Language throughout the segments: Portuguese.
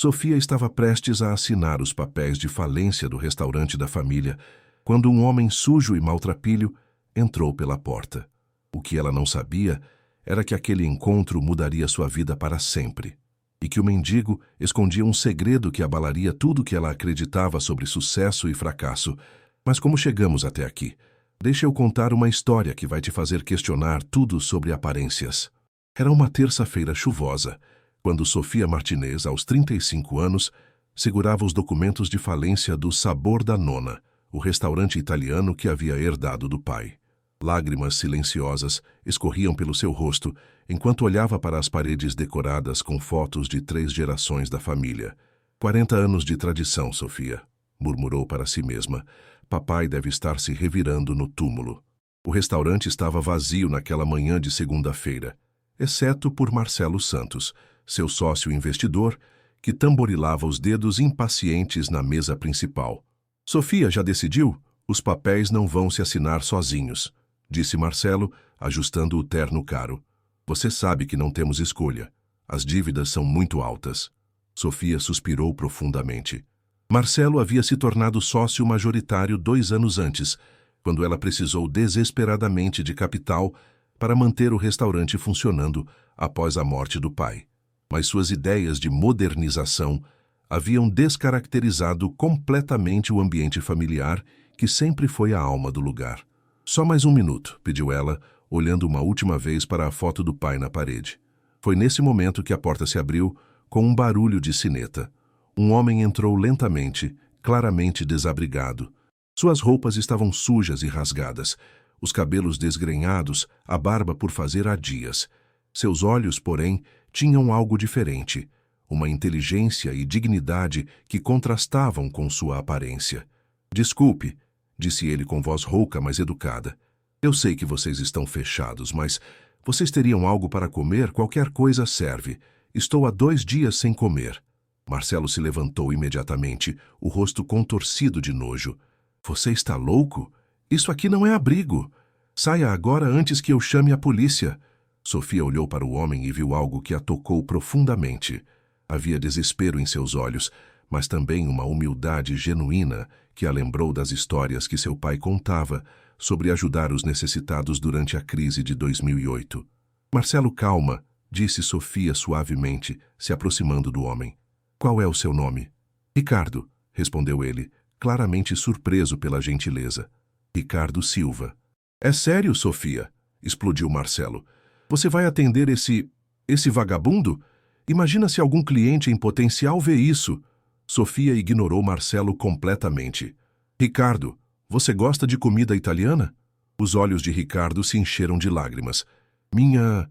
Sofia estava prestes a assinar os papéis de falência do restaurante da família, quando um homem sujo e maltrapilho entrou pela porta. O que ela não sabia era que aquele encontro mudaria sua vida para sempre, e que o mendigo escondia um segredo que abalaria tudo que ela acreditava sobre sucesso e fracasso. Mas como chegamos até aqui? Deixa eu contar uma história que vai te fazer questionar tudo sobre aparências. Era uma terça-feira chuvosa, quando Sofia Martinez, aos 35 anos, segurava os documentos de falência do Sabor da Nona, o restaurante italiano que havia herdado do pai. Lágrimas silenciosas escorriam pelo seu rosto enquanto olhava para as paredes decoradas com fotos de 3 gerações da família. 40 anos de tradição, Sofia, murmurou para si mesma. Papai deve estar se revirando no túmulo. O restaurante estava vazio naquela manhã de segunda-feira, exceto por Marcelo Santos, seu sócio investidor, que tamborilava os dedos impacientes na mesa principal. Sofia já decidiu? Os papéis não vão se assinar sozinhos, disse Marcelo, ajustando o terno caro. Você sabe que não temos escolha. As dívidas são muito altas. Sofia suspirou profundamente. Marcelo havia se tornado sócio majoritário 2 anos antes, quando ela precisou desesperadamente de capital para manter o restaurante funcionando após a morte do pai. Mas suas ideias de modernização haviam descaracterizado completamente o ambiente familiar, que sempre foi a alma do lugar. Só mais 1 minuto, pediu ela, olhando uma última vez para a foto do pai na parede. Foi nesse momento que a porta se abriu, com um barulho de sineta. Um homem entrou lentamente, claramente desabrigado. Suas roupas estavam sujas e rasgadas, os cabelos desgrenhados, a barba por fazer há dias. Seus olhos, porém, tinham algo diferente, uma inteligência e dignidade que contrastavam com sua aparência. Desculpe, disse ele com voz rouca, mas educada. Eu sei que vocês estão fechados, mas vocês teriam algo para comer? Qualquer coisa serve. Estou há 2 dias sem comer. Marcelo se levantou imediatamente, o rosto contorcido de nojo. Você está louco? Isso aqui não é abrigo. Saia agora antes que eu chame a polícia. Sofia olhou para o homem e viu algo que a tocou profundamente. Havia desespero em seus olhos, mas também uma humildade genuína que a lembrou das histórias que seu pai contava sobre ajudar os necessitados durante a crise de 2008. Marcelo, calma, disse Sofia suavemente, se aproximando do homem. Qual é o seu nome? Ricardo, respondeu ele, claramente surpreso pela gentileza. Ricardo Silva. É sério, Sofia? Explodiu Marcelo. Você vai atender esse vagabundo? Imagina se algum cliente em potencial vê isso. Sofia ignorou Marcelo completamente. Ricardo, você gosta de comida italiana? Os olhos de Ricardo se encheram de lágrimas. Minha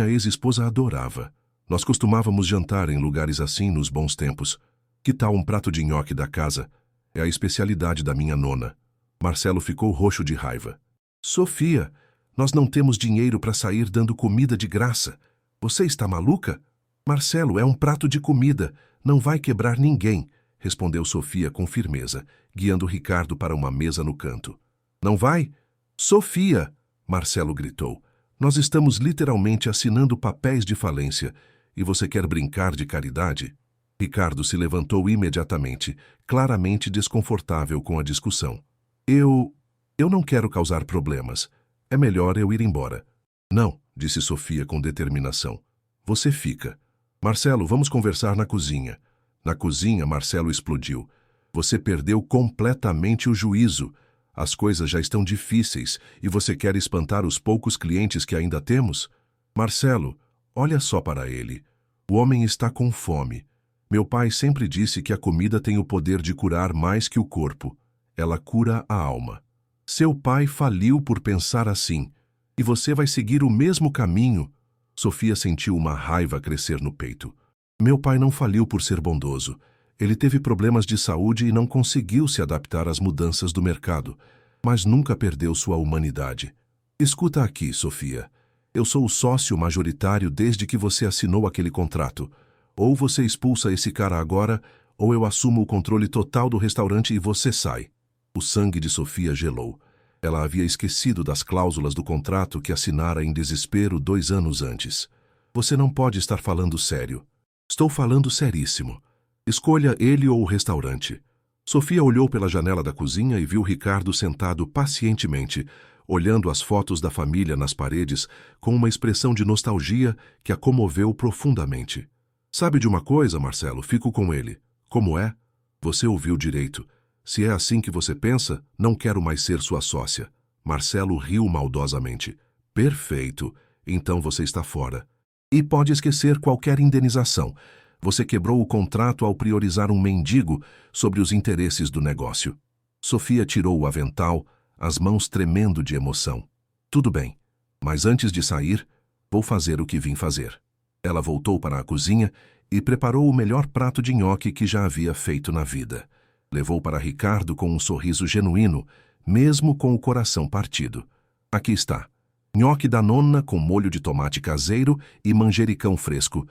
ex-esposa adorava. Nós costumávamos jantar em lugares assim nos bons tempos. Que tal um prato de nhoque da casa? É a especialidade da minha nona. Marcelo ficou roxo de raiva. Sofia, nós não temos dinheiro para sair dando comida de graça. Você está maluca? Marcelo, é um prato de comida. Não vai quebrar ninguém, respondeu Sofia com firmeza, guiando Ricardo para uma mesa no canto. Não vai? Sofia! Marcelo gritou. Nós estamos literalmente assinando papéis de falência e você quer brincar de caridade? Ricardo se levantou imediatamente, claramente desconfortável com a discussão. Eu não quero causar problemas. É melhor eu ir embora. Não, disse Sofia com determinação. Você fica. Marcelo, vamos conversar na cozinha. Na cozinha, Marcelo explodiu. Você perdeu completamente o juízo. As coisas já estão difíceis e você quer espantar os poucos clientes que ainda temos? Marcelo, olha só para ele. O homem está com fome. Meu pai sempre disse que a comida tem o poder de curar mais que o corpo. Ela cura a alma. Seu pai faliu por pensar assim. E você vai seguir o mesmo caminho. Sofia sentiu uma raiva crescer no peito. Meu pai não faliu por ser bondoso. Ele teve problemas de saúde e não conseguiu se adaptar às mudanças do mercado, mas nunca perdeu sua humanidade. Escuta aqui, Sofia. Eu sou o sócio majoritário desde que você assinou aquele contrato. Ou você expulsa esse cara agora, ou eu assumo o controle total do restaurante e você sai. O sangue de Sofia gelou. Ela havia esquecido das cláusulas do contrato que assinara em desespero 2 anos antes. Você não pode estar falando sério. Estou falando seríssimo. Escolha ele ou o restaurante. Sofia olhou pela janela da cozinha e viu Ricardo sentado pacientemente, olhando as fotos da família nas paredes com uma expressão de nostalgia que a comoveu profundamente. Sabe de uma coisa, Marcelo? Fico com ele. Como é? Você ouviu direito. Se é assim que você pensa, não quero mais ser sua sócia. Marcelo riu maldosamente. Perfeito. Então você está fora. E pode esquecer qualquer indenização. Você quebrou o contrato ao priorizar um mendigo sobre os interesses do negócio. Sofia tirou o avental, as mãos tremendo de emoção. Tudo bem, mas antes de sair, vou fazer o que vim fazer. Ela voltou para a cozinha e preparou o melhor prato de nhoque que já havia feito na vida. Levou para Ricardo com um sorriso genuíno, mesmo com o coração partido. Aqui está. Nhoque da nonna com molho de tomate caseiro e manjericão fresco.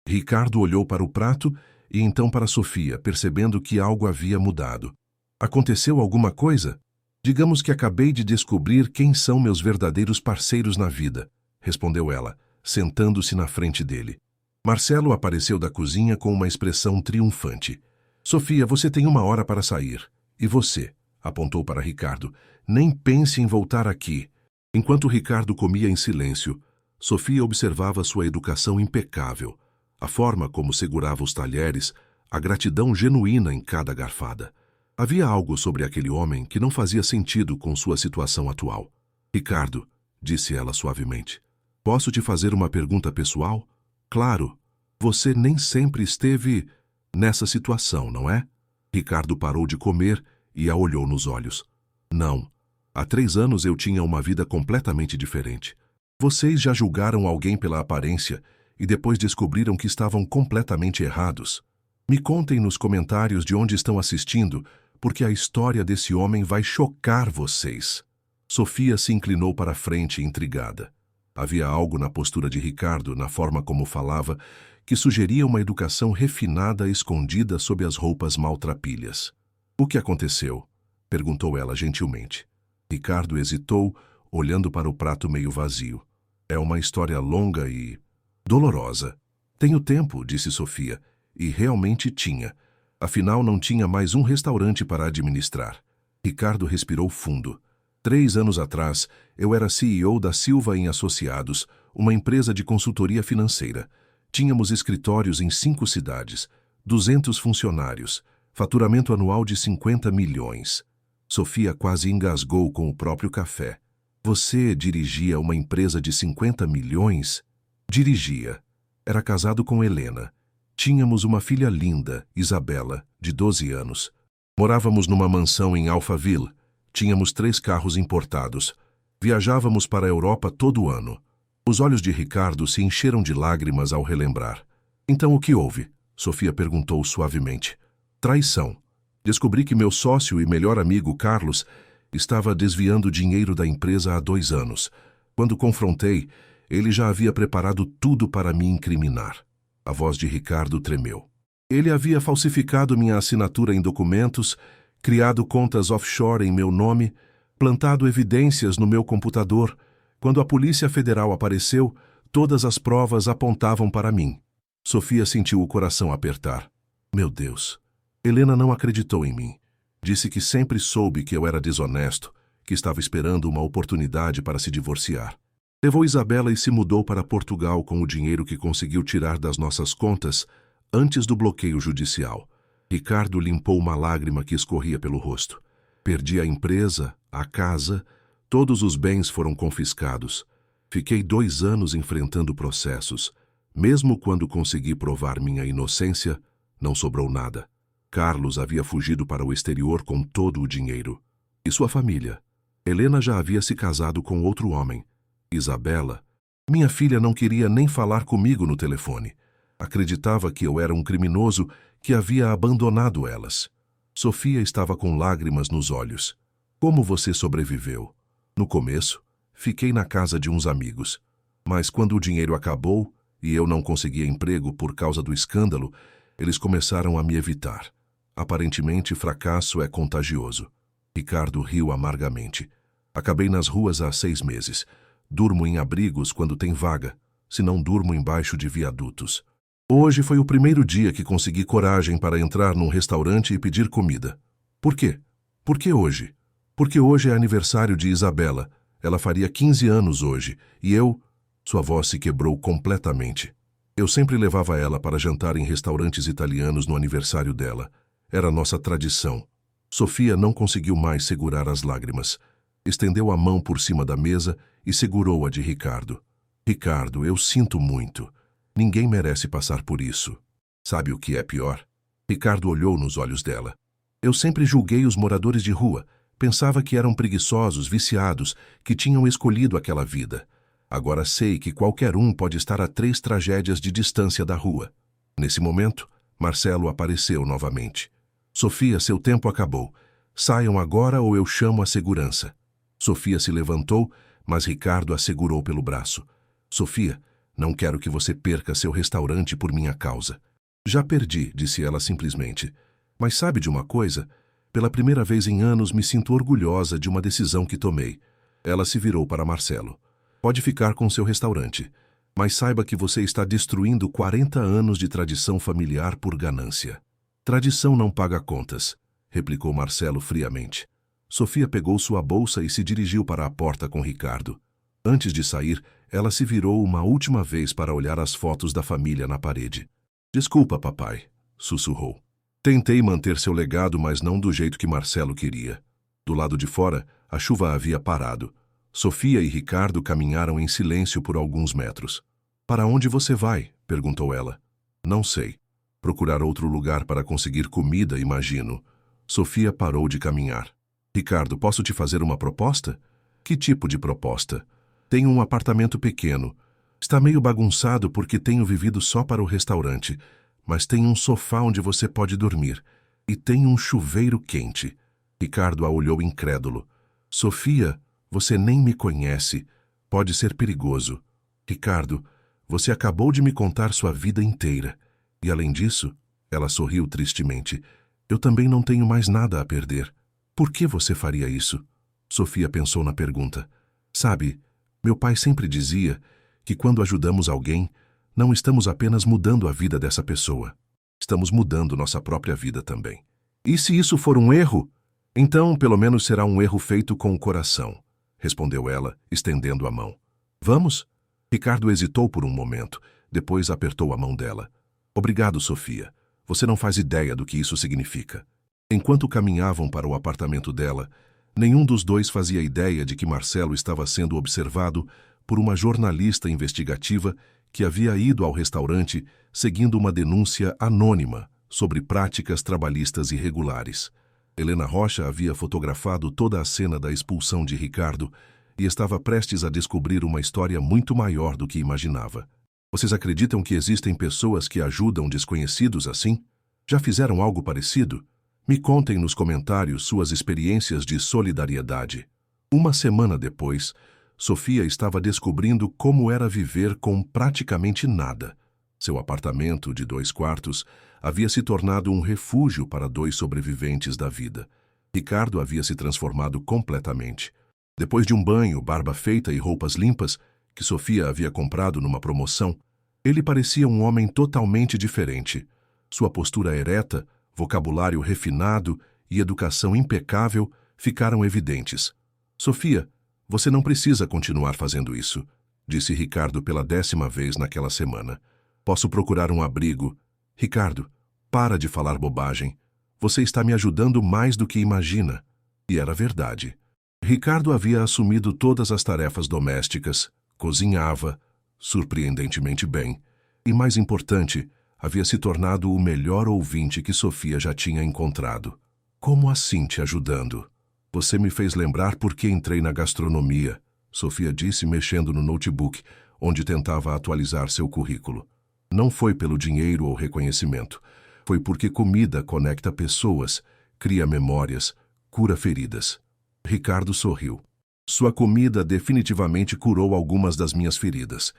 Ricardo olhou para o prato e então para Sofia, percebendo que algo havia mudado. Aconteceu alguma coisa? Digamos que acabei de descobrir quem são meus verdadeiros parceiros na vida, respondeu ela, sentando-se na frente dele. Marcelo apareceu da cozinha com uma expressão triunfante. Sofia, você tem 1 hora para sair. E você, apontou para Ricardo, nem pense em voltar aqui. Enquanto Ricardo comia em silêncio, Sofia observava sua educação impecável, a forma como segurava os talheres, a gratidão genuína em cada garfada. Havia algo sobre aquele homem que não fazia sentido com sua situação atual. Ricardo, disse ela suavemente, posso te fazer uma pergunta pessoal? Claro, você nem sempre esteve nessa situação, não é? Ricardo parou de comer e a olhou nos olhos. Não. Há 3 anos eu tinha uma vida completamente diferente. Vocês já julgaram alguém pela aparência e depois descobriram que estavam completamente errados. Me contem nos comentários de onde estão assistindo, porque a história desse homem vai chocar vocês. Sofia se inclinou para a frente, intrigada. Havia algo na postura de Ricardo, na forma como falava, que sugeria uma educação refinada escondida sob as roupas maltrapilhas. O que aconteceu? Perguntou ela gentilmente. Ricardo hesitou, olhando para o prato meio vazio. É uma história longa e dolorosa. Tenho tempo, disse Sofia, e realmente tinha. Afinal, não tinha mais um restaurante para administrar. Ricardo respirou fundo. 3 anos atrás, eu era CEO da Silva em Associados, uma empresa de consultoria financeira. Tínhamos escritórios em 5 cidades, 200 funcionários, faturamento anual de 50 milhões. Sofia quase engasgou com o próprio café. Você dirigia uma empresa de 50 milhões? Dirigia. Era casado com Helena. Tínhamos uma filha linda, Isabela, de 12 anos. Morávamos numa mansão em Alphaville. Tínhamos 3 carros importados. Viajávamos para a Europa todo ano. Os olhos de Ricardo se encheram de lágrimas ao relembrar. Então o que houve? Sofia perguntou suavemente. Traição. Descobri que meu sócio e melhor amigo, Carlos, estava desviando dinheiro da empresa há 2 anos. Quando confrontei, ele já havia preparado tudo para me incriminar. A voz de Ricardo tremeu. Ele havia falsificado minha assinatura em documentos, criado contas offshore em meu nome, plantado evidências no meu computador. Quando a Polícia Federal apareceu, todas as provas apontavam para mim. Sofia sentiu o coração apertar. Meu Deus! Helena não acreditou em mim. Disse que sempre soube que eu era desonesto, que estava esperando uma oportunidade para se divorciar. Levou Isabela e se mudou para Portugal com o dinheiro que conseguiu tirar das nossas contas antes do bloqueio judicial. Ricardo limpou uma lágrima que escorria pelo rosto. Perdi a empresa, a casa, todos os bens foram confiscados. Fiquei 2 anos enfrentando processos. Mesmo quando consegui provar minha inocência, não sobrou nada. Carlos havia fugido para o exterior com todo o dinheiro. E sua família? Helena já havia se casado com outro homem. Isabela, minha filha não queria nem falar comigo no telefone. Acreditava que eu era um criminoso que havia abandonado elas. Sofia estava com lágrimas nos olhos. Como você sobreviveu? No começo, fiquei na casa de uns amigos. Mas quando o dinheiro acabou e eu não conseguia emprego por causa do escândalo, eles começaram a me evitar. Aparentemente, fracasso é contagioso. Ricardo riu amargamente. Acabei nas ruas há 6 meses. Durmo em abrigos quando tem vaga, se não durmo embaixo de viadutos. Hoje foi o primeiro dia que consegui coragem para entrar num restaurante e pedir comida. Por quê? Por que hoje? Porque hoje é aniversário de Isabela. Ela faria 15 anos hoje, e eu... Sua voz se quebrou completamente. Eu sempre levava ela para jantar em restaurantes italianos no aniversário dela. Era nossa tradição. Sofia não conseguiu mais segurar as lágrimas. Estendeu a mão por cima da mesa e segurou a de Ricardo. Ricardo, eu sinto muito. Ninguém merece passar por isso. Sabe o que é pior? Ricardo olhou nos olhos dela. Eu sempre julguei os moradores de rua. Pensava que eram preguiçosos, viciados, que tinham escolhido aquela vida. Agora sei que qualquer um pode estar a 3 tragédias de distância da rua. Nesse momento, Marcelo apareceu novamente. Sofia, seu tempo acabou. Saiam agora ou eu chamo a segurança. Sofia se levantou, mas Ricardo a segurou pelo braço. Sofia, não quero que você perca seu restaurante por minha causa. Já perdi, disse ela simplesmente. Mas sabe de uma coisa? Pela primeira vez em anos me sinto orgulhosa de uma decisão que tomei. Ela se virou para Marcelo. Pode ficar com seu restaurante, mas saiba que você está destruindo 40 anos de tradição familiar por ganância. Tradição não paga contas, replicou Marcelo friamente. Sofia pegou sua bolsa e se dirigiu para a porta com Ricardo. Antes de sair, ela se virou uma última vez para olhar as fotos da família na parede. Desculpa, papai, sussurrou. Tentei manter seu legado, mas não do jeito que Marcelo queria. Do lado de fora, a chuva havia parado. Sofia e Ricardo caminharam em silêncio por alguns metros. Para onde você vai? Perguntou ela. Não sei. Procurar outro lugar para conseguir comida, imagino. Sofia parou de caminhar. Ricardo, posso te fazer uma proposta? Que tipo de proposta? Tenho um apartamento pequeno. Está meio bagunçado porque tenho vivido só para o restaurante, mas tem um sofá onde você pode dormir. E tem um chuveiro quente. Ricardo a olhou incrédulo. Sofia, você nem me conhece. Pode ser perigoso. Ricardo, você acabou de me contar sua vida inteira. E além disso, ela sorriu tristemente. Eu também não tenho mais nada a perder. Por que você faria isso? Sofia pensou na pergunta. Sabe, meu pai sempre dizia que quando ajudamos alguém, não estamos apenas mudando a vida dessa pessoa. Estamos mudando nossa própria vida também. E se isso for um erro? Então, pelo menos será um erro feito com o coração, respondeu ela, estendendo a mão. Vamos? Ricardo hesitou por um momento, depois apertou a mão dela. Obrigado, Sofia. Você não faz ideia do que isso significa. Enquanto caminhavam para o apartamento dela, nenhum dos dois fazia ideia de que Marcelo estava sendo observado por uma jornalista investigativa que havia ido ao restaurante seguindo uma denúncia anônima sobre práticas trabalhistas irregulares. Helena Rocha havia fotografado toda a cena da expulsão de Ricardo e estava prestes a descobrir uma história muito maior do que imaginava. Vocês acreditam que existem pessoas que ajudam desconhecidos assim? Já fizeram algo parecido? Me contem nos comentários suas experiências de solidariedade. Uma semana depois, Sofia estava descobrindo como era viver com praticamente nada. Seu apartamento de 2 quartos havia se tornado um refúgio para 2 sobreviventes da vida. Ricardo havia se transformado completamente. Depois de um banho, barba feita e roupas limpas, que Sofia havia comprado numa promoção, ele parecia um homem totalmente diferente. Sua postura ereta, vocabulário refinado e educação impecável ficaram evidentes. Sofia, você não precisa continuar fazendo isso, disse Ricardo pela 10ª vez naquela semana. Posso procurar um abrigo. Ricardo, para de falar bobagem. Você está me ajudando mais do que imagina. E era verdade. Ricardo havia assumido todas as tarefas domésticas, cozinhava, surpreendentemente bem, e mais importante, havia se tornado o melhor ouvinte que Sofia já tinha encontrado. Como assim te ajudando? Você me fez lembrar por que entrei na gastronomia, Sofia disse mexendo no notebook, onde tentava atualizar seu currículo. Não foi pelo dinheiro ou reconhecimento. Foi porque comida conecta pessoas, cria memórias, cura feridas. Ricardo sorriu. Sua comida definitivamente curou algumas das minhas feridas.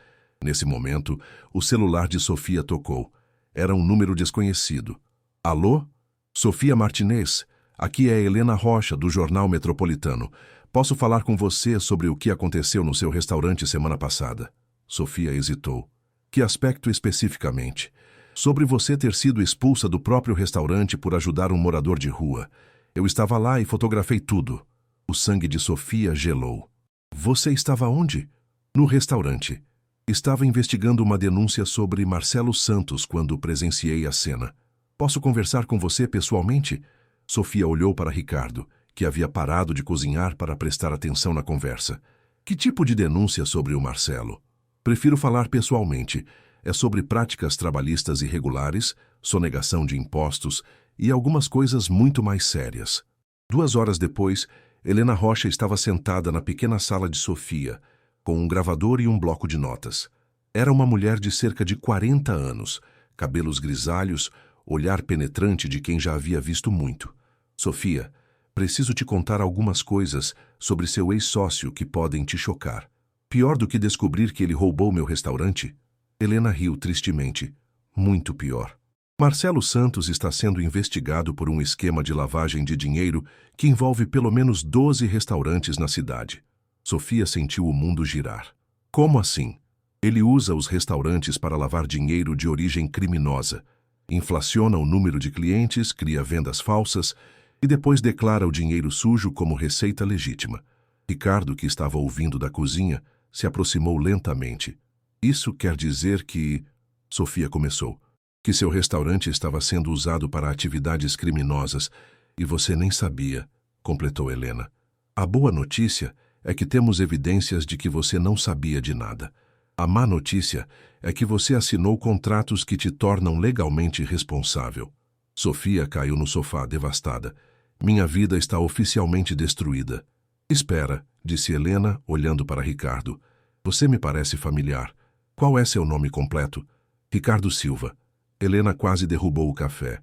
Nesse momento, o celular de Sofia tocou. Era um número desconhecido. Alô? Sofia Martinez, aqui é Helena Rocha, do Jornal Metropolitano. Posso falar com você sobre o que aconteceu no seu restaurante semana passada? Sofia hesitou. Que aspecto especificamente? Sobre você ter sido expulsa do próprio restaurante por ajudar um morador de rua. Eu estava lá e fotografei tudo. O sangue de Sofia gelou. Você estava onde? No restaurante. Estava investigando uma denúncia sobre Marcelo Santos quando presenciei a cena. Posso conversar com você pessoalmente? Sofia olhou para Ricardo, que havia parado de cozinhar para prestar atenção na conversa. Que tipo de denúncia sobre o Marcelo? Prefiro falar pessoalmente. É sobre práticas trabalhistas irregulares, sonegação de impostos e algumas coisas muito mais sérias. 2 horas depois, Helena Rocha estava sentada na pequena sala de Sofia, com um gravador e um bloco de notas. Era uma mulher de cerca de 40 anos, cabelos grisalhos, olhar penetrante de quem já havia visto muito. Sofia, preciso te contar algumas coisas sobre seu ex-sócio que podem te chocar. Pior do que descobrir que ele roubou meu restaurante? Helena riu tristemente. Muito pior. Marcelo Santos está sendo investigado por um esquema de lavagem de dinheiro que envolve pelo menos 12 restaurantes na cidade. Sofia sentiu o mundo girar. Como assim? Ele usa os restaurantes para lavar dinheiro de origem criminosa, inflaciona o número de clientes, cria vendas falsas e depois declara o dinheiro sujo como receita legítima. Ricardo, que estava ouvindo da cozinha, se aproximou lentamente. Isso quer dizer que... Sofia começou. Que seu restaurante estava sendo usado para atividades criminosas e você nem sabia, completou Helena. A boa notícia é que temos evidências de que você não sabia de nada. A má notícia é que você assinou contratos que te tornam legalmente responsável. Sofia caiu no sofá, devastada. Minha vida está oficialmente destruída. Espera, disse Helena, olhando para Ricardo. Você me parece familiar. Qual é seu nome completo? Ricardo Silva. Helena quase derrubou o café.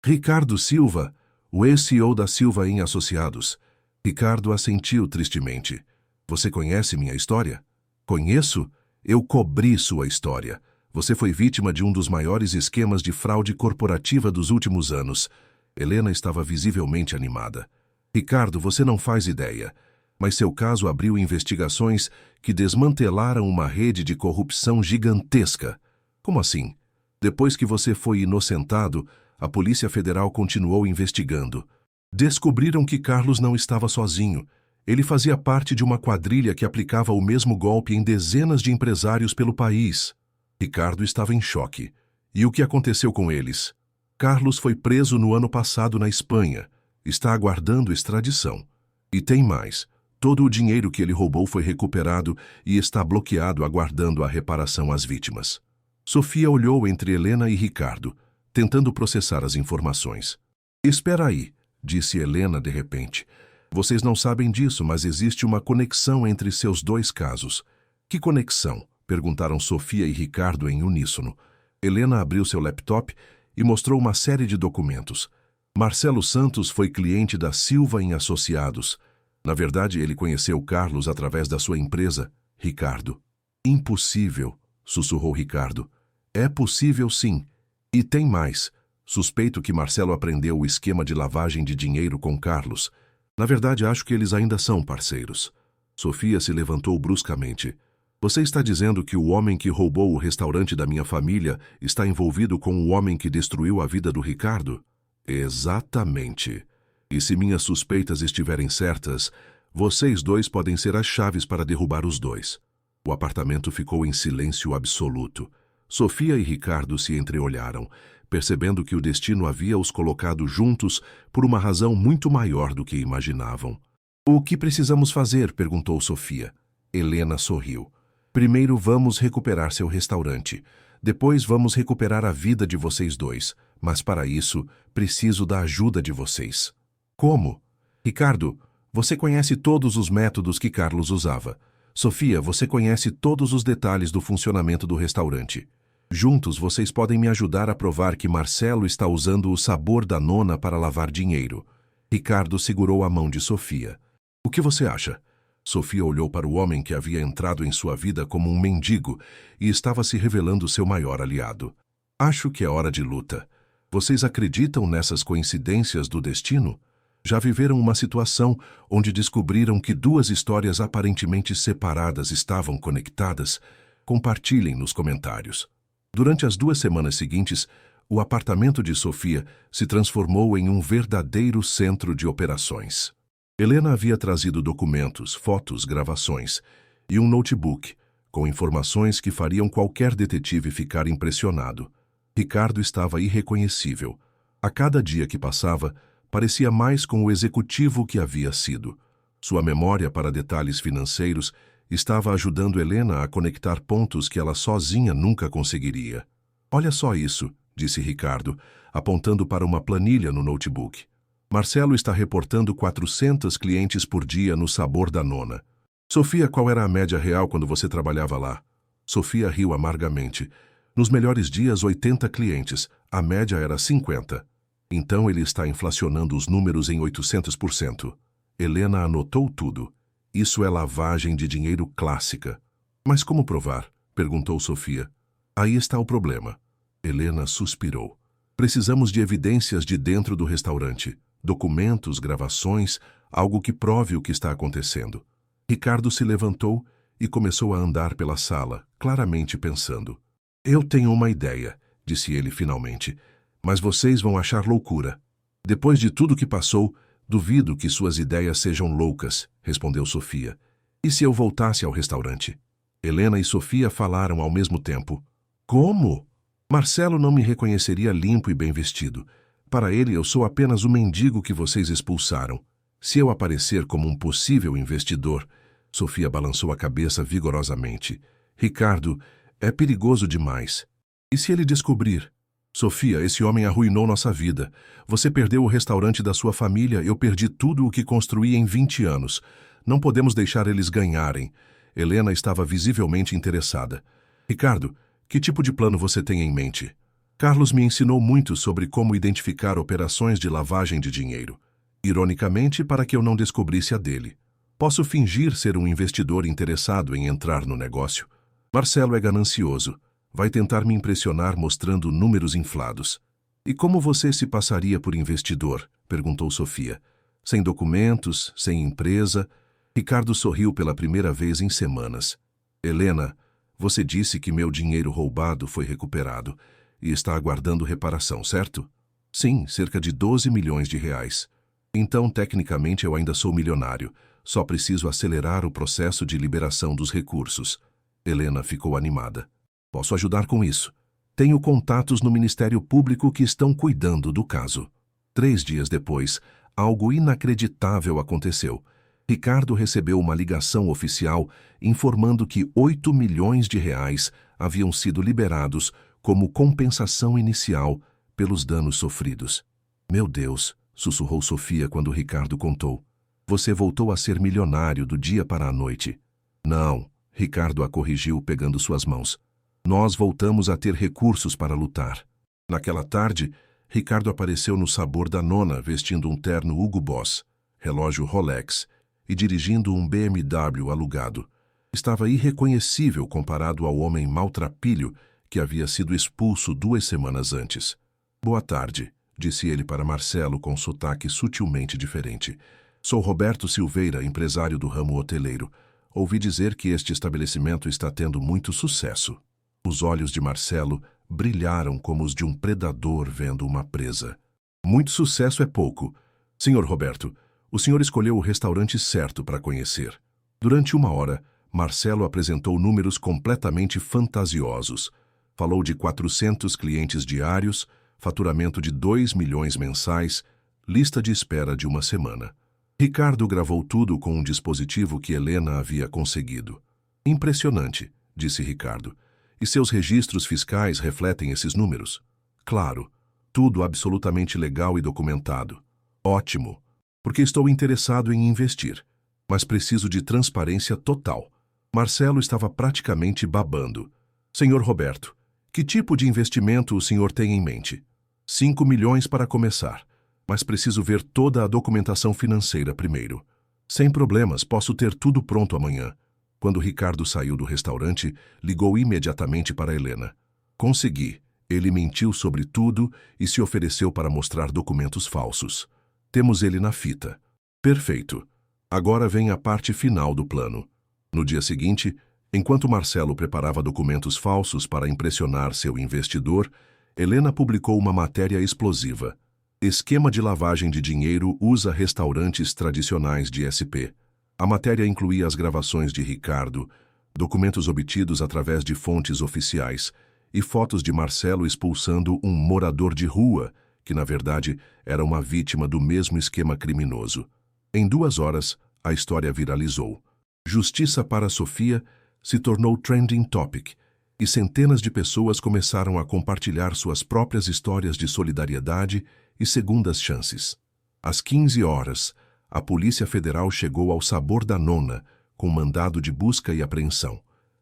Ricardo Silva, o ex-CEO da Silva em Associados. Ricardo assentiu tristemente. Você conhece minha história? Conheço? Eu cobri sua história. Você foi vítima de um dos maiores esquemas de fraude corporativa dos últimos anos. Helena estava visivelmente animada. Ricardo, você não faz ideia. Mas seu caso abriu investigações que desmantelaram uma rede de corrupção gigantesca. Como assim? Depois que você foi inocentado, a Polícia Federal continuou investigando. Descobriram que Carlos não estava sozinho. Ele fazia parte de uma quadrilha que aplicava o mesmo golpe em dezenas de empresários pelo país. Ricardo estava em choque. E o que aconteceu com eles? Carlos foi preso no ano passado na Espanha. Está aguardando extradição. E tem mais. Todo o dinheiro que ele roubou foi recuperado e está bloqueado aguardando a reparação às vítimas. Sofia olhou entre Helena e Ricardo, tentando processar as informações. Espera aí, disse Helena de repente. Vocês não sabem disso, mas existe uma conexão entre seus 2 casos. Que conexão? Perguntaram Sofia e Ricardo em uníssono. Helena abriu seu laptop e mostrou uma série de documentos. Marcelo Santos foi cliente da Silva em Associados. Na verdade, ele conheceu Carlos através da sua empresa, Ricardo. Impossível, sussurrou Ricardo. É possível sim. E tem mais. Suspeito que Marcelo aprendeu o esquema de lavagem de dinheiro com Carlos. Na verdade, acho que eles ainda são parceiros. Sofia se levantou bruscamente. Você está dizendo que o homem que roubou o restaurante da minha família está envolvido com o homem que destruiu a vida do Ricardo? Exatamente. E se minhas suspeitas estiverem certas, vocês 2 podem ser as chaves para derrubar os 2. O apartamento ficou em silêncio absoluto. Sofia e Ricardo se entreolharam, percebendo que o destino havia os colocado juntos por uma razão muito maior do que imaginavam. O que precisamos fazer? Perguntou Sofia. Helena sorriu. Primeiro vamos recuperar seu restaurante. Depois vamos recuperar a vida de vocês 2. Mas para isso, preciso da ajuda de vocês. Como? Ricardo, você conhece todos os métodos que Carlos usava. Sofia, você conhece todos os detalhes do funcionamento do restaurante. Juntos, vocês podem me ajudar a provar que Marcelo está usando o sabor da nona para lavar dinheiro. Ricardo segurou a mão de Sofia. O que você acha? Sofia olhou para o homem que havia entrado em sua vida como um mendigo e estava se revelando seu maior aliado. Acho que é hora de luta. Vocês acreditam nessas coincidências do destino? Já viveram uma situação onde descobriram que 2 histórias aparentemente separadas estavam conectadas? Compartilhem nos comentários. Durante as 2 semanas seguintes, o apartamento de Sofia se transformou em um verdadeiro centro de operações. Helena havia trazido documentos, fotos, gravações e um notebook com informações que fariam qualquer detetive ficar impressionado. Ricardo estava irreconhecível. A cada dia que passava, parecia mais com o executivo que havia sido. Sua memória para detalhes financeiros estava ajudando Helena a conectar pontos que ela sozinha nunca conseguiria. Olha só isso, disse Ricardo, apontando para uma planilha no notebook. Marcelo está reportando 400 clientes por dia no Sabor da Nona. Sofia, qual era a média real quando você trabalhava lá? Sofia riu amargamente. Nos melhores dias, 80 clientes. A média era 50. Então ele está inflacionando os números em 800%. Helena anotou tudo. Isso é lavagem de dinheiro clássica. Mas como provar? Perguntou Sofia. Aí está o problema. Helena suspirou. Precisamos de evidências de dentro do restaurante. Documentos, gravações, algo que prove o que está acontecendo. Ricardo se levantou e começou a andar pela sala, claramente pensando. Eu tenho uma ideia, disse ele finalmente, mas vocês vão achar loucura. Depois de tudo que passou, duvido que suas ideias sejam loucas, respondeu Sofia. E se eu voltasse ao restaurante? Helena e Sofia falaram ao mesmo tempo. Como? Marcelo não me reconheceria limpo e bem vestido. Para ele, eu sou apenas o mendigo que vocês expulsaram. Se eu aparecer como um possível investidor... Sofia balançou a cabeça vigorosamente. Ricardo, é perigoso demais. E se ele descobrir? Sofia, esse homem arruinou nossa vida. Você perdeu o restaurante da sua família, eu perdi tudo o que construí em 20 anos. Não podemos deixar eles ganharem. Helena estava visivelmente interessada. Ricardo, que tipo de plano você tem em mente? Carlos me ensinou muito sobre como identificar operações de lavagem de dinheiro. Ironicamente, para que eu não descobrisse a dele. Posso fingir ser um investidor interessado em entrar no negócio. Marcelo é ganancioso. Vai tentar me impressionar mostrando números inflados. E como você se passaria por investidor? Perguntou Sofia. Sem documentos, sem empresa. Ricardo sorriu pela primeira vez em semanas. Helena, você disse que meu dinheiro roubado foi recuperado e está aguardando reparação, certo? Sim, cerca de 12 milhões de reais. Então, tecnicamente, eu ainda sou milionário. Só preciso acelerar o processo de liberação dos recursos. Helena ficou animada. Posso ajudar com isso. Tenho contatos no Ministério Público que estão cuidando do caso. 3 dias depois, algo inacreditável aconteceu. Ricardo recebeu uma ligação oficial informando que 8 milhões de reais haviam sido liberados como compensação inicial pelos danos sofridos. Meu Deus, sussurrou Sofia quando Ricardo contou. Você voltou a ser milionário do dia para a noite. Não, Ricardo a corrigiu pegando suas mãos. Nós voltamos a ter recursos para lutar. Naquela tarde, Ricardo apareceu no Sabor da Nona vestindo um terno Hugo Boss, relógio Rolex e dirigindo um BMW alugado. Estava irreconhecível comparado ao homem maltrapilho que havia sido expulso 2 semanas antes. Boa tarde, disse ele para Marcelo com sotaque sutilmente diferente. Sou Roberto Silveira, empresário do ramo hoteleiro. Ouvi dizer que este estabelecimento está tendo muito sucesso. Os olhos de Marcelo brilharam como os de um predador vendo uma presa. Muito sucesso é pouco. Senhor Roberto, o senhor escolheu o restaurante certo para conhecer. Durante 1 hora, Marcelo apresentou números completamente fantasiosos. Falou de 400 clientes diários, faturamento de 2 milhões mensais, lista de espera de 1 semana. Ricardo gravou tudo com um dispositivo que Helena havia conseguido. Impressionante, disse Ricardo. E seus registros fiscais refletem esses números? Claro, tudo absolutamente legal e documentado. Ótimo, porque estou interessado em investir, mas preciso de transparência total. Marcelo estava praticamente babando. Senhor Roberto, que tipo de investimento o senhor tem em mente? 5 milhões para começar, mas preciso ver toda a documentação financeira primeiro. Sem problemas, posso ter tudo pronto amanhã. Quando Ricardo saiu do restaurante, ligou imediatamente para Helena. Consegui. Ele mentiu sobre tudo e se ofereceu para mostrar documentos falsos. Temos ele na fita. Perfeito. Agora vem a parte final do plano. No dia seguinte, Enquanto Marcelo preparava documentos falsos para impressionar seu investidor, Helena publicou uma matéria explosiva. Esquema de lavagem de dinheiro usa restaurantes tradicionais de SP. A matéria incluía as gravações de Ricardo, documentos obtidos através de fontes oficiais e fotos de Marcelo expulsando um morador de rua, que na verdade era uma vítima do mesmo esquema criminoso. Em 2 horas, a história viralizou. Justiça para Sofia se tornou trending topic e centenas de pessoas começaram a compartilhar suas próprias histórias de solidariedade e segundas chances. Às 15 horas, a Polícia Federal chegou ao Sabor da Nona, com mandado de busca e apreensão.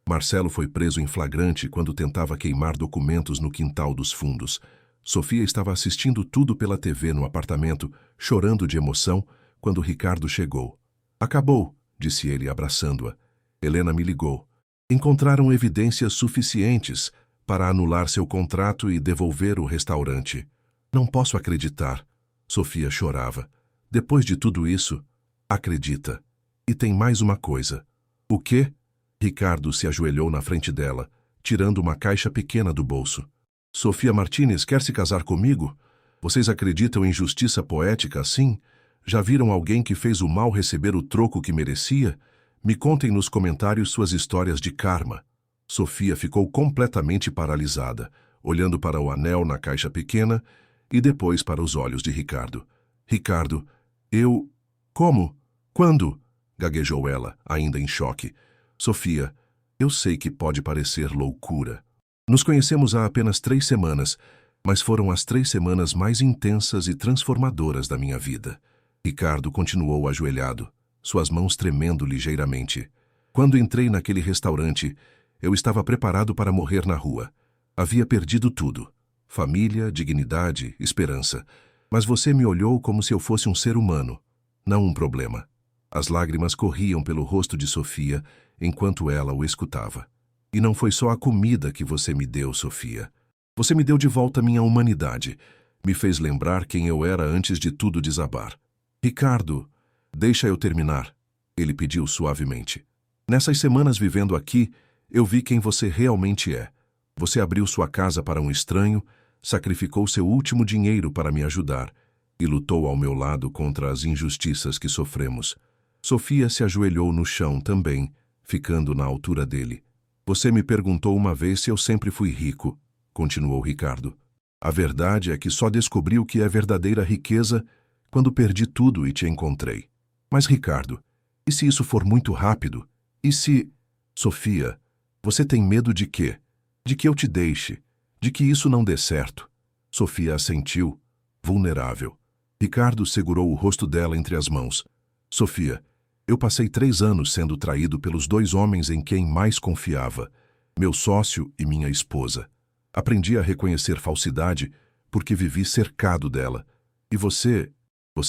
Marcelo foi preso em flagrante quando tentava queimar documentos no quintal dos fundos. Sofia estava assistindo tudo pela TV no apartamento, chorando de emoção, quando Ricardo chegou. "Acabou", disse ele, abraçando-a. Helena me ligou. "Encontraram evidências suficientes para anular seu contrato e devolver o restaurante." "Não posso acreditar." Sofia chorava. "Depois de tudo isso, acredita. E tem mais uma coisa." "O quê?" Ricardo se ajoelhou na frente dela, tirando uma caixa pequena do bolso. "Sofia Martínez quer se casar comigo? Vocês acreditam em justiça poética assim? Já viram alguém que fez o mal receber o troco que merecia? Me contem nos comentários suas histórias de karma." Sofia ficou completamente paralisada, olhando para o anel na caixa pequena e depois para os olhos de Ricardo. "Ricardo, eu... Como? Quando?" gaguejou ela, ainda em choque. "Sofia, eu sei que pode parecer loucura. Nos conhecemos há apenas 3 semanas, mas foram as 3 semanas mais intensas e transformadoras da minha vida." Ricardo continuou ajoelhado, suas mãos tremendo ligeiramente. "Quando entrei naquele restaurante, eu estava preparado para morrer na rua. Havia perdido tudo. Família, dignidade, esperança. Mas você me olhou como se eu fosse um ser humano, não um problema." As lágrimas corriam pelo rosto de Sofia enquanto ela o escutava. "E não foi só a comida que você me deu, Sofia. Você me deu de volta minha humanidade. Me fez lembrar quem eu era antes de tudo desabar." "Ricardo, deixa eu terminar", ele pediu suavemente. "Nessas semanas vivendo aqui, eu vi quem você realmente é. Você abriu sua casa para um estranho, sacrificou seu último dinheiro para me ajudar e lutou ao meu lado contra as injustiças que sofremos." Sofia se ajoelhou no chão também, ficando na altura dele. "Você me perguntou uma vez se eu sempre fui rico", continuou Ricardo. "A verdade é que só descobri o que é verdadeira riqueza quando perdi tudo e te encontrei. Mas, Ricardo, e se isso for muito rápido? E se... Sofia, você tem medo de quê? De que eu te deixe? De que isso não dê certo?" Sofia assentiu, vulnerável. Ricardo segurou o rosto dela entre as mãos. "Sofia, eu passei 3 anos sendo traído pelos 2 homens em quem mais confiava, meu sócio e minha esposa. Aprendi a reconhecer falsidade porque vivi cercado dela. E você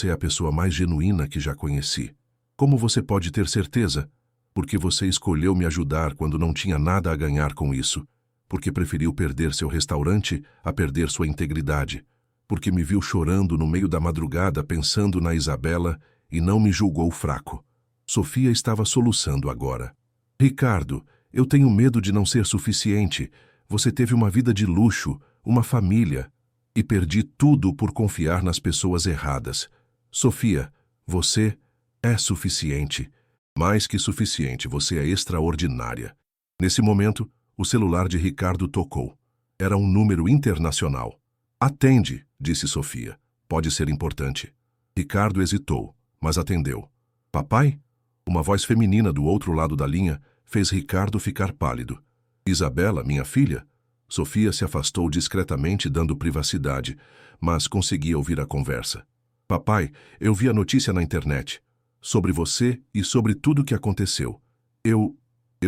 é a pessoa mais genuína que já conheci. Como você pode ter certeza? Porque você escolheu me ajudar quando não tinha nada a ganhar com isso. Porque preferiu perder seu restaurante a perder sua integridade. Porque me viu chorando no meio da madrugada pensando na Isabela e não me julgou fraco." Sofia estava soluçando agora. "Ricardo, eu tenho medo de não ser suficiente. Você teve uma vida de luxo, uma família. E perdi tudo por confiar nas pessoas erradas. Sofia, você é suficiente. Mais que suficiente, você é extraordinária." Nesse momento, o celular de Ricardo tocou. Era um número internacional. "Atende", disse Sofia. "Pode ser importante." Ricardo hesitou, mas atendeu. "Papai?" Uma voz feminina do outro lado da linha fez Ricardo ficar pálido. "Isabela, minha filha?" Sofia se afastou discretamente, dando privacidade, mas conseguia ouvir a conversa. "Papai, eu vi a notícia na internet. Sobre você e sobre tudo o que aconteceu. Eu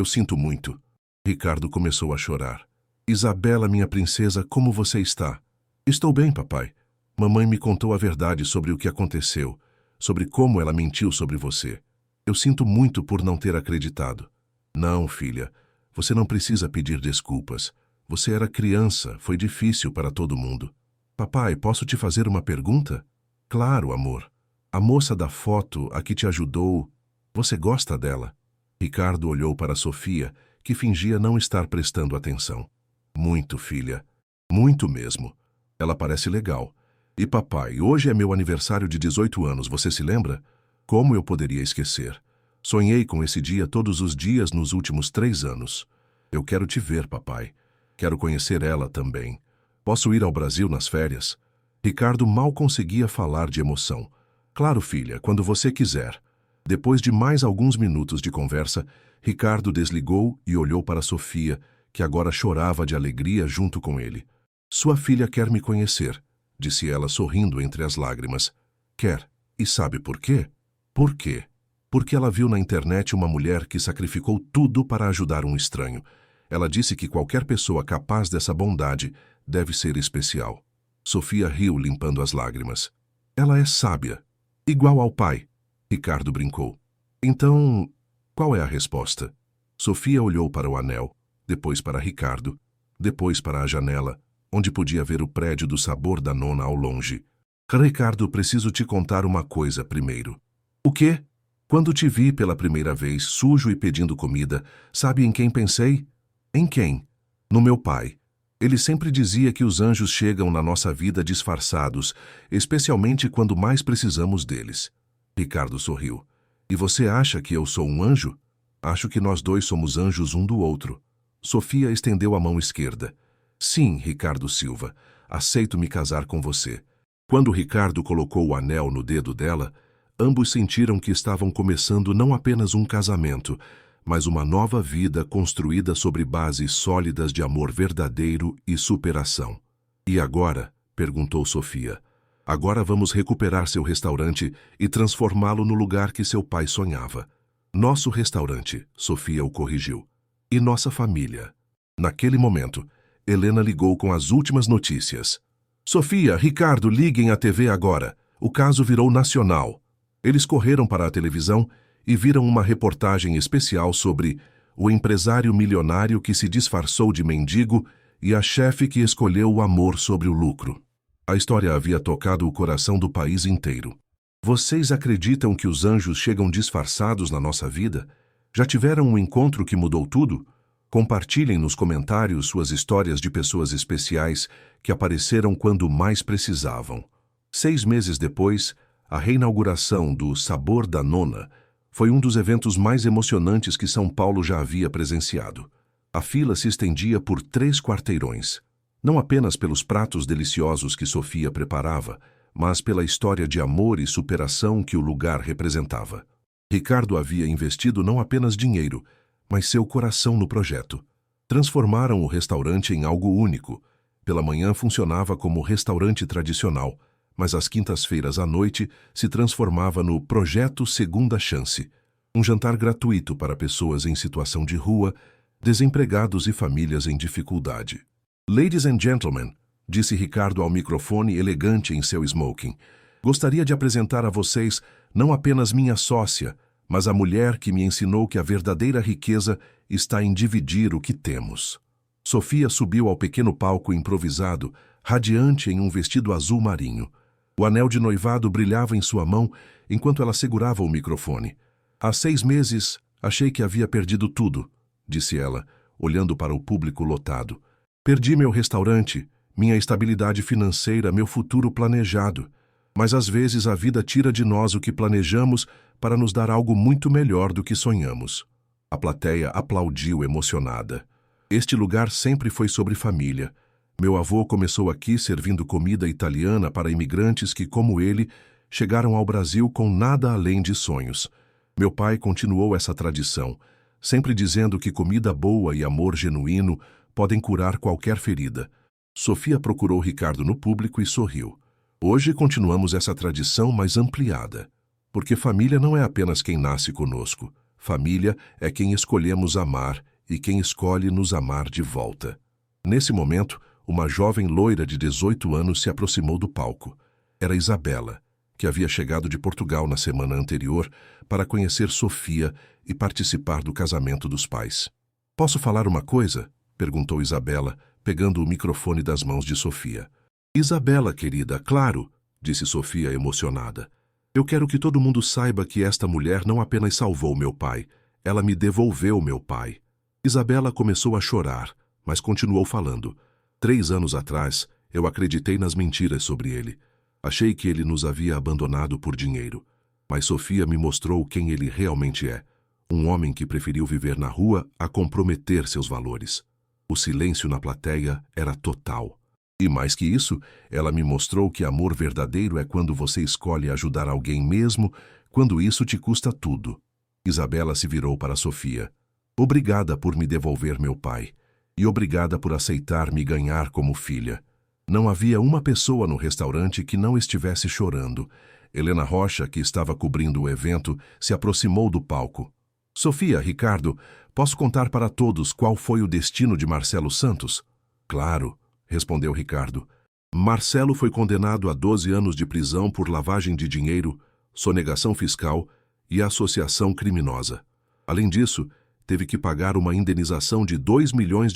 sinto muito." Ricardo começou a chorar. "Isabela, minha princesa, como você está?" "Estou bem, papai. Mamãe me contou a verdade sobre o que aconteceu, sobre como ela mentiu sobre você. Eu sinto muito por não ter acreditado." "Não, filha, você não precisa pedir desculpas. Você era criança, foi difícil para todo mundo." "Papai, posso te fazer uma pergunta?" "Claro, amor. A moça da foto, a que te ajudou, você gosta dela?" Ricardo olhou para Sofia, que fingia não estar prestando atenção. Muito, filha. Muito mesmo. Ela parece legal. E papai, hoje é meu aniversário de 18 anos, você se lembra? Como eu poderia esquecer? Sonhei com esse dia todos os dias nos últimos 3 anos. Eu quero te ver, papai. Quero conhecer ela também. Posso ir ao Brasil nas férias? Ricardo mal conseguia falar de emoção. Claro, filha, quando você quiser. Depois de mais alguns minutos de conversa, Ricardo desligou e olhou para Sofia, que agora chorava de alegria junto com ele. Sua filha quer me conhecer, disse ela sorrindo entre as lágrimas. Quer. E sabe por quê? Por quê? Porque ela viu na internet uma mulher que sacrificou tudo para ajudar um estranho. Ela disse que qualquer pessoa capaz dessa bondade deve ser especial. Sofia riu, limpando as lágrimas. Ela é sábia. Igual ao pai. Ricardo brincou. Então, qual é a resposta? Sofia olhou para o anel, depois para Ricardo, depois para a janela, onde podia ver o prédio do Sabor da Nona ao longe. Ricardo, preciso te contar uma coisa primeiro. O quê? Quando te vi pela primeira vez, sujo e pedindo comida, sabe em quem pensei? Em quem? No meu pai. Ele sempre dizia que os anjos chegam na nossa vida disfarçados, especialmente quando mais precisamos deles. Ricardo sorriu. E você acha que eu sou um anjo? Acho que nós dois somos anjos um do outro. Sofia estendeu a mão esquerda. Sim, Ricardo Silva, aceito me casar com você. Quando Ricardo colocou o anel no dedo dela, ambos sentiram que estavam começando não apenas um casamento, mas uma nova vida construída sobre bases sólidas de amor verdadeiro e superação. E agora? Perguntou Sofia. Agora vamos recuperar seu restaurante e transformá-lo no lugar que seu pai sonhava. Nosso restaurante, Sofia o corrigiu. E nossa família. Naquele momento, Helena ligou com as últimas notícias. Sofia, Ricardo, liguem à TV agora. O caso virou nacional. Eles correram para a televisão e viram uma reportagem especial sobre o empresário milionário que se disfarçou de mendigo e a chefe que escolheu o amor sobre o lucro. A história havia tocado o coração do país inteiro. Vocês acreditam que os anjos chegam disfarçados na nossa vida? Já tiveram um encontro que mudou tudo? Compartilhem nos comentários suas histórias de pessoas especiais que apareceram quando mais precisavam. 6 meses depois, a reinauguração do Sabor da Nona foi um dos eventos mais emocionantes que São Paulo já havia presenciado. A fila se estendia por 3 quarteirões, não apenas pelos pratos deliciosos que Sofia preparava, mas pela história de amor e superação que o lugar representava. Ricardo havia investido não apenas dinheiro, mas seu coração no projeto. Transformaram o restaurante em algo único. Pela manhã funcionava como restaurante tradicional, mas às quintas-feiras à noite se transformava no Projeto Segunda Chance, um jantar gratuito para pessoas em situação de rua, desempregados e famílias em dificuldade. Ladies and gentlemen, disse Ricardo ao microfone elegante em seu smoking, gostaria de apresentar a vocês não apenas minha sócia, mas a mulher que me ensinou que a verdadeira riqueza está em dividir o que temos. Sofia subiu ao pequeno palco improvisado, radiante em um vestido azul marinho. O anel de noivado brilhava em sua mão enquanto ela segurava o microfone. Há 6 meses, achei que havia perdido tudo, disse ela, olhando para o público lotado. Perdi meu restaurante, minha estabilidade financeira, meu futuro planejado. Mas às vezes a vida tira de nós o que planejamos para nos dar algo muito melhor do que sonhamos. A plateia aplaudiu emocionada. Este lugar sempre foi sobre família. Meu avô começou aqui servindo comida italiana para imigrantes que, como ele, chegaram ao Brasil com nada além de sonhos. Meu pai continuou essa tradição, sempre dizendo que comida boa e amor genuíno podem curar qualquer ferida. Sofia procurou Ricardo no público e sorriu. Hoje continuamos essa tradição mais ampliada, porque família não é apenas quem nasce conosco. Família é quem escolhemos amar e quem escolhe nos amar de volta. Nesse momento, uma jovem loira de 18 anos se aproximou do palco. Era Isabela, que havia chegado de Portugal na semana anterior para conhecer Sofia e participar do casamento dos pais. Posso falar uma coisa? Perguntou Isabela, pegando o microfone das mãos de Sofia. Isabela, querida, claro, disse Sofia emocionada. Eu quero que todo mundo saiba que esta mulher não apenas salvou meu pai, ela me devolveu meu pai. Isabela começou a chorar, mas continuou falando. 3 anos atrás, eu acreditei nas mentiras sobre ele. Achei que ele nos havia abandonado por dinheiro. Mas Sofia me mostrou quem ele realmente é. Um homem que preferiu viver na rua a comprometer seus valores. O silêncio na plateia era total. E mais que isso, ela me mostrou que amor verdadeiro é quando você escolhe ajudar alguém mesmo quando isso te custa tudo. Isabela se virou para Sofia. Obrigada por me devolver meu pai. E obrigada por aceitar me ganhar como filha. Não havia uma pessoa no restaurante que não estivesse chorando. Helena Rocha, que estava cobrindo o evento, se aproximou do palco. Sofia, Ricardo, posso contar para todos qual foi o destino de Marcelo Santos? Claro, respondeu Ricardo. Marcelo foi condenado a 12 anos de prisão por lavagem de dinheiro, sonegação fiscal e associação criminosa. Além disso, teve que pagar uma indenização de R$ 2 milhões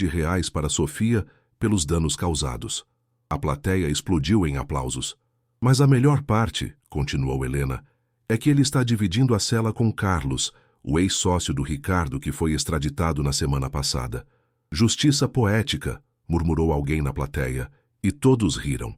para Sofia pelos danos causados. A plateia explodiu em aplausos. Mas a melhor parte, continuou Helena, é que ele está dividindo a cela com Carlos, o ex-sócio do Ricardo que foi extraditado na semana passada. Justiça poética, murmurou alguém na plateia, e todos riram.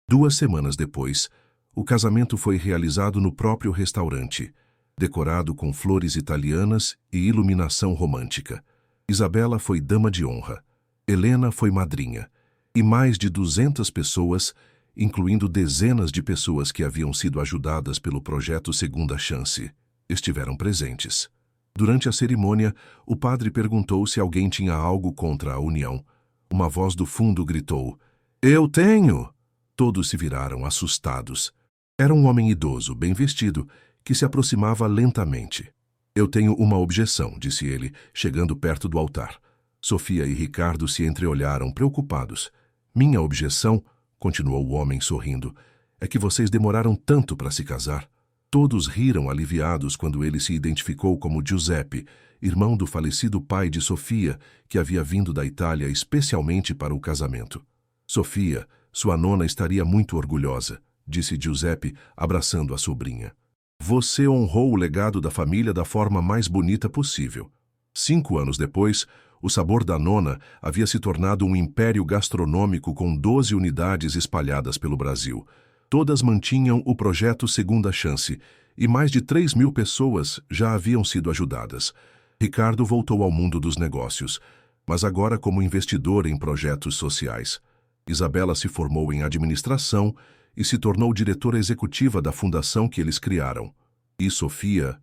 2 semanas depois, o casamento foi realizado no próprio restaurante, decorado com flores italianas e iluminação romântica. Isabela foi dama de honra, Helena foi madrinha, e mais de 200 pessoas, incluindo dezenas de pessoas que haviam sido ajudadas pelo projeto Segunda Chance, estiveram presentes. Durante a cerimônia, o padre perguntou se alguém tinha algo contra a união. Uma voz do fundo gritou, "Eu tenho!" Todos se viraram assustados. Era um homem idoso, bem vestido, que se aproximava lentamente. "Eu tenho uma objeção", disse ele, chegando perto do altar. Sofia e Ricardo se entreolharam, preocupados. "Minha objeção", continuou o homem sorrindo, "é que vocês demoraram tanto para se casar." Todos riram aliviados quando ele se identificou como Giuseppe, irmão do falecido pai de Sofia, que havia vindo da Itália especialmente para o casamento. "Sofia, sua nona estaria muito orgulhosa", disse Giuseppe, abraçando a sobrinha. "Você honrou o legado da família da forma mais bonita possível." 5 anos depois, o Sabor da Nona havia se tornado um império gastronômico com 12 unidades espalhadas pelo Brasil. Todas mantinham o projeto Segunda Chance, e mais de 3.000 pessoas já haviam sido ajudadas. Ricardo voltou ao mundo dos negócios, mas agora como investidor em projetos sociais. Isabela se formou em administração e se tornou diretora executiva da fundação que eles criaram. E Sofia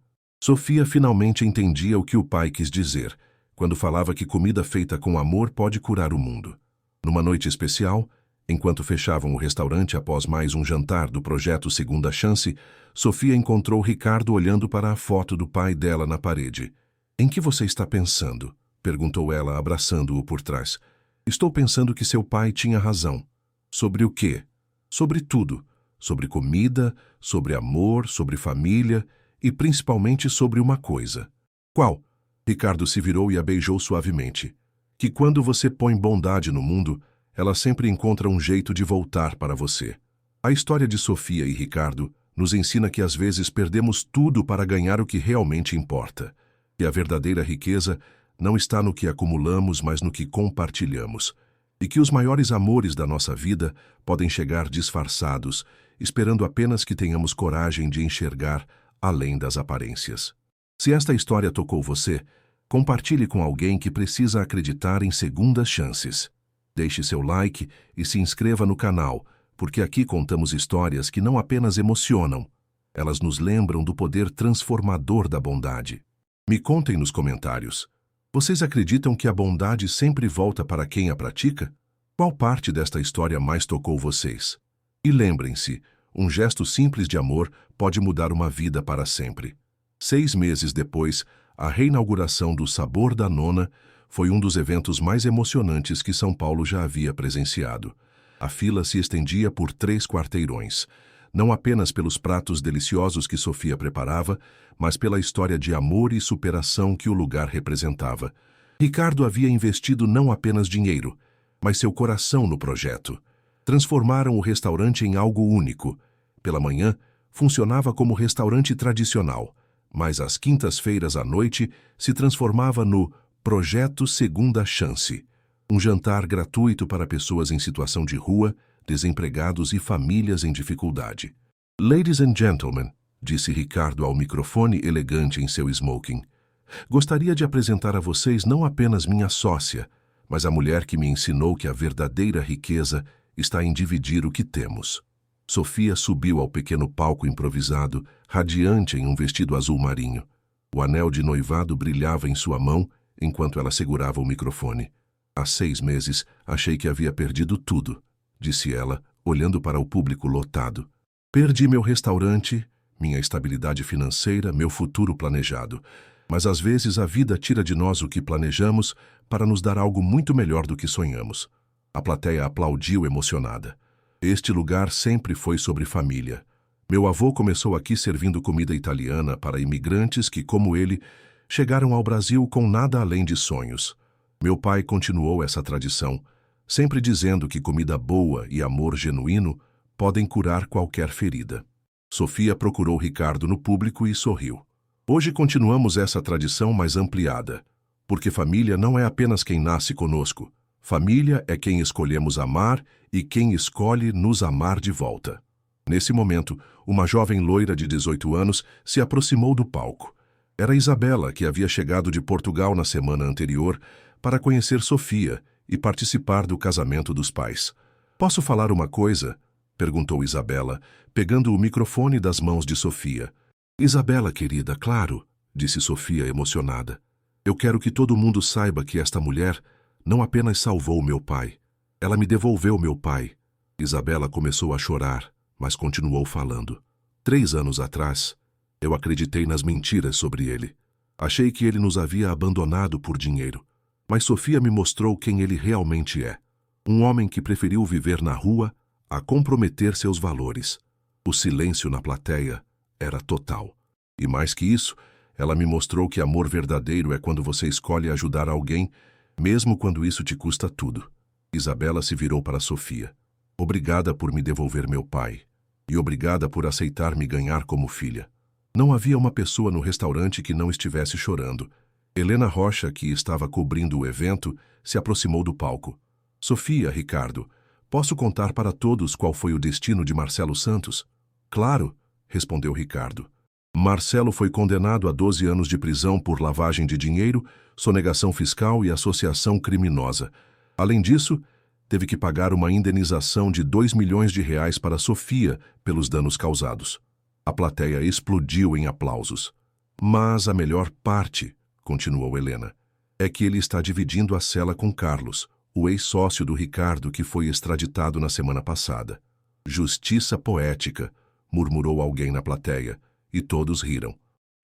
finalmente entendia o que o pai quis dizer, quando falava que comida feita com amor pode curar o mundo. Numa noite especial, enquanto fechavam o restaurante após mais um jantar do projeto Segunda Chance, Sofia encontrou Ricardo olhando para a foto do pai dela na parede. "Em que você está pensando?" perguntou ela, abraçando-o por trás. "Estou pensando que seu pai tinha razão." "Sobre o quê?" "Sobre tudo. Sobre comida, sobre amor, sobre família e principalmente sobre uma coisa." "Qual?" Ricardo se virou e a beijou suavemente. "Que quando você põe bondade no mundo, ela sempre encontra um jeito de voltar para você." A história de Sofia e Ricardo nos ensina que às vezes perdemos tudo para ganhar o que realmente importa. E a verdadeira riqueza não está no que acumulamos, mas no que compartilhamos. E que os maiores amores da nossa vida podem chegar disfarçados, esperando apenas que tenhamos coragem de enxergar além das aparências. Se esta história tocou você, compartilhe com alguém que precisa acreditar em segundas chances. Deixe seu like e se inscreva no canal, porque aqui contamos histórias que não apenas emocionam, elas nos lembram do poder transformador da bondade. Me contem nos comentários. Vocês acreditam que a bondade sempre volta para quem a pratica? Qual parte desta história mais tocou vocês? E lembrem-se, um gesto simples de amor pode mudar uma vida para sempre. 6 meses depois, a reinauguração do Sabor da Nona foi um dos eventos mais emocionantes que São Paulo já havia presenciado. A fila se estendia por 3 quarteirões, não apenas pelos pratos deliciosos que Sofia preparava, mas pela história de amor e superação que o lugar representava. Ricardo havia investido não apenas dinheiro, mas seu coração no projeto. Transformaram o restaurante em algo único. Pela manhã, funcionava como restaurante tradicional, mas às quintas-feiras à noite se transformava no Projeto Segunda Chance. Um jantar gratuito para pessoas em situação de rua, desempregados e famílias em dificuldade. Ladies and gentlemen, disse Ricardo ao microfone elegante em seu smoking. Gostaria de apresentar a vocês não apenas minha sócia, mas a mulher que me ensinou que a verdadeira riqueza está em dividir o que temos. Sofia subiu ao pequeno palco improvisado, radiante em um vestido azul marinho. O anel de noivado brilhava em sua mão enquanto ela segurava o microfone. Há 6 meses, achei que havia perdido tudo, disse ela, olhando para o público lotado. Perdi meu restaurante, minha estabilidade financeira, meu futuro planejado. Mas às vezes a vida tira de nós o que planejamos para nos dar algo muito melhor do que sonhamos. A plateia aplaudiu emocionada. Este lugar sempre foi sobre família. Meu avô começou aqui servindo comida italiana para imigrantes que, como ele, chegaram ao Brasil com nada além de sonhos. Meu pai continuou essa tradição, sempre dizendo que comida boa e amor genuíno podem curar qualquer ferida. Sofia procurou Ricardo no público e sorriu. Hoje continuamos essa tradição mais ampliada, porque família não é apenas quem nasce conosco. Família é quem escolhemos amar e quem escolhe nos amar de volta. Nesse momento, uma jovem loira de 18 anos se aproximou do palco. Era Isabela, que havia chegado de Portugal na semana anterior para conhecer Sofia e participar do casamento dos pais. Posso falar uma coisa? Perguntou Isabela, pegando o microfone das mãos de Sofia. Isabela, querida, claro, disse Sofia emocionada. Eu quero que todo mundo saiba que esta mulher não apenas salvou meu pai, ela me devolveu meu pai. Isabela começou a chorar, mas continuou falando. 3 anos atrás, eu acreditei nas mentiras sobre ele. Achei que ele nos havia abandonado por dinheiro. Mas Sofia me mostrou quem ele realmente é. Um homem que preferiu viver na rua a comprometer seus valores. O silêncio na plateia era total. E mais que isso, ela me mostrou que amor verdadeiro é quando você escolhe ajudar alguém, mesmo quando isso te custa tudo. Isabela se virou para Sofia. Obrigada por me devolver meu pai. E obrigada por aceitar me ganhar como filha. Não havia uma pessoa no restaurante que não estivesse chorando. Helena Rocha, que estava cobrindo o evento, se aproximou do palco. Sofia, Ricardo, posso contar para todos qual foi o destino de Marcelo Santos? Claro, respondeu Ricardo. Marcelo foi condenado a 12 anos de prisão por lavagem de dinheiro, sonegação fiscal e associação criminosa. Além disso, teve que pagar uma indenização de 2 milhões de reais para Sofia pelos danos causados. A plateia explodiu em aplausos. Mas a melhor parte, continuou Helena, é que ele está dividindo a cela com Carlos, o ex-sócio do Ricardo que foi extraditado na semana passada. Justiça poética, murmurou alguém na plateia, e todos riram.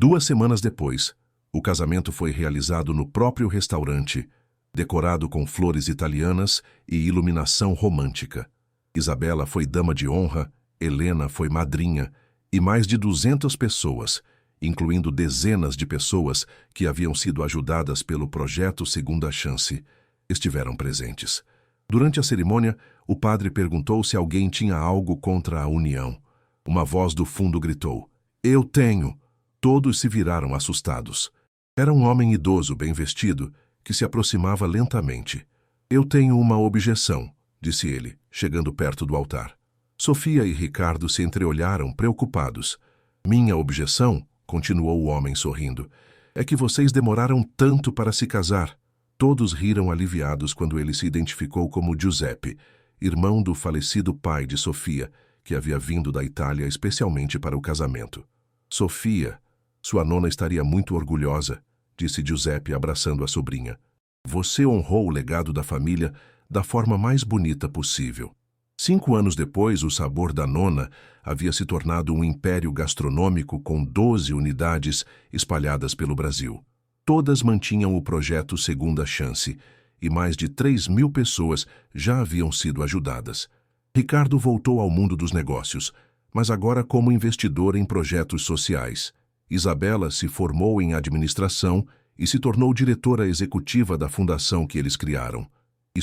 2 semanas depois, o casamento foi realizado no próprio restaurante, decorado com flores italianas e iluminação romântica. Isabela foi dama de honra, Helena foi madrinha, e mais de 200 pessoas, incluindo dezenas de pessoas que haviam sido ajudadas pelo projeto Segunda Chance, estiveram presentes. Durante a cerimônia, o padre perguntou se alguém tinha algo contra a união. Uma voz do fundo gritou, "Eu tenho!" Todos se viraram assustados. Era um homem idoso, bem vestido, que se aproximava lentamente. "Eu tenho uma objeção", disse ele, chegando perto do altar. Sofia e Ricardo se entreolharam, preocupados. "Minha objeção", continuou o homem sorrindo, "é que vocês demoraram tanto para se casar." Todos riram aliviados quando ele se identificou como Giuseppe, irmão do falecido pai de Sofia, que havia vindo da Itália especialmente para o casamento. "Sofia, sua nona estaria muito orgulhosa", disse Giuseppe abraçando a sobrinha. "Você honrou o legado da família da forma mais bonita possível." 5 anos depois, o sabor da nona havia se tornado um império gastronômico com 12 unidades espalhadas pelo Brasil. Todas mantinham o projeto Segunda Chance, e mais de 3.000 pessoas já haviam sido ajudadas. Ricardo voltou ao mundo dos negócios, mas agora como investidor em projetos sociais. Isabela se formou em administração e se tornou diretora executiva da fundação que eles criaram. E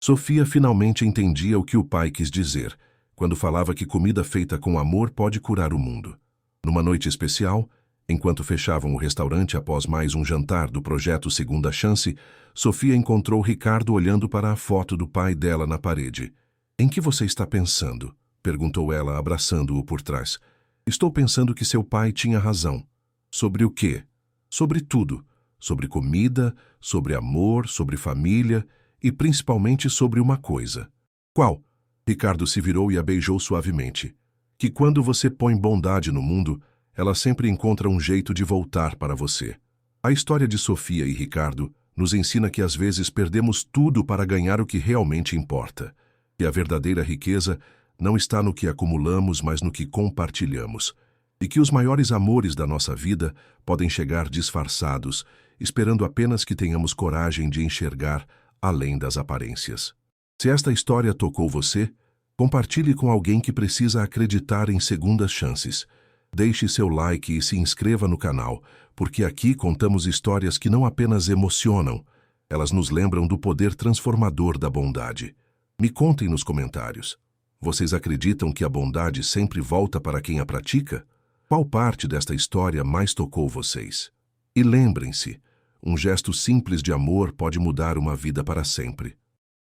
Sofia finalmente entendia o que o pai quis dizer, quando falava que comida feita com amor pode curar o mundo. Numa noite especial, Enquanto fechavam o restaurante após mais um jantar do projeto Segunda Chance, Sofia encontrou Ricardo olhando para a foto do pai dela na parede. "Em que você está pensando?" perguntou ela, abraçando-o por trás. "Estou pensando que seu pai tinha razão." "Sobre o quê?" "Sobre tudo. Sobre comida, sobre amor, sobre família e principalmente sobre uma coisa." "Qual?" Ricardo se virou e a beijou suavemente. "Que quando você põe bondade no mundo, ela sempre encontra um jeito de voltar para você." A história de Sofia e Ricardo nos ensina que às vezes perdemos tudo para ganhar o que realmente importa. Que a verdadeira riqueza não está no que acumulamos, mas no que compartilhamos. E que os maiores amores da nossa vida podem chegar disfarçados, esperando apenas que tenhamos coragem de enxergar além das aparências. Se esta história tocou você, compartilhe com alguém que precisa acreditar em segundas chances. Deixe seu like e se inscreva no canal, porque aqui contamos histórias que não apenas emocionam, elas nos lembram do poder transformador da bondade. Me contem nos comentários. Vocês acreditam que a bondade sempre volta para quem a pratica? Qual parte desta história mais tocou vocês? E lembrem-se, um gesto simples de amor pode mudar uma vida para sempre.